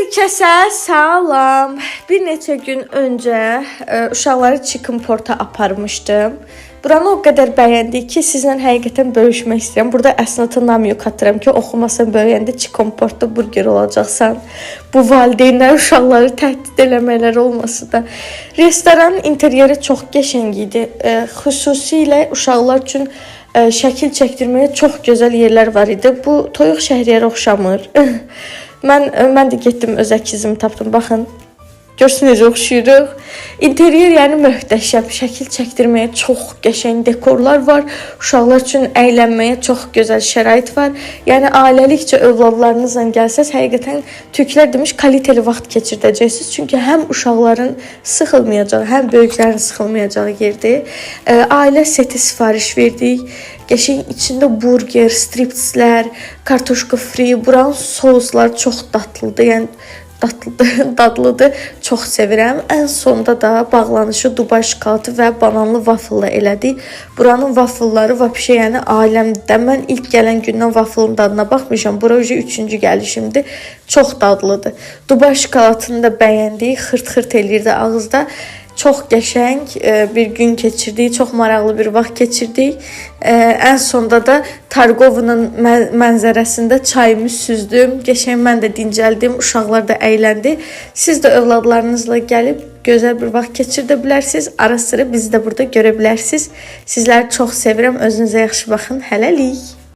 Hər kəsə salam. Bir neçə gün öncə uşaqları Chicken Port'a aparmışdım. Buranı o qədər bəyəndik ki, sizlə həqiqətən bölüşmək istəyirəm. Burada əsnatı namiyuk atıram ki, oxumasan böyüyəndə Chicken Port'da burger olacaqsan. Bu valideynlər uşaqları təhdid eləmələri olması da. Restoranın interyeri çox qəşəng idi. Xüsusilə uşaqlar üçün şəkil çəkdirməyə çox gözəl yerlər var idi. Bu toyuq şəhriyarə oxşamır. Mən də getdim öz əkizimi tapdım. Baxın. Görsün necə oxşuyuruq. İnteryer yəni möhtəşəm. Şəkil çəkdirməyə çox qəşəng dekorlar var. Uşaqlar üçün əylənməyə çox gözəl şərait var. Yəni ailəlikcə övladlarınızla gəlsəz, həqiqətən türklər demiş kaliteli vaxt keçirdəcəksiniz. Çünki həm uşaqların sıxılmayacağı, həm böyüklərin sıxılmayacağı yerdir. Ailə seti sifariş verdik. Qəşəng içində burger, stripslər, kartoşka fri, buranın souslar çox dadlıdır. Yəni dadlıdır. Çox sevirəm. Ən sonda da bağlanışı Dubai şokolatı və bananlı waffle elədik. Buranın waffleları vəbşə yəni aləmdə. Mən ilk gələn gündən waffle'ın dadına baxmışam. Bura ücə 3-cü gəlişimdir. Çox dadlıdır. Dubai şokolatını da bəyəndik. Xırt-xırt eləyirdi ağızda. Çox qəşəng bir gün keçirdik, çox maraqlı bir vaxt keçirdik. Ən sonda da Targovunun mənzərəsində çayımı süzdüm. Qəşəng mən də dincəldim, uşaqlar da əyləndi. Siz də övladlarınızla gəlib gözəl bir vaxt keçirdə bilərsiniz. Ara sıra bizi də burada görə bilərsiniz. Sizləri çox sevirəm. Özünüzə yaxşı baxın. Hələlik.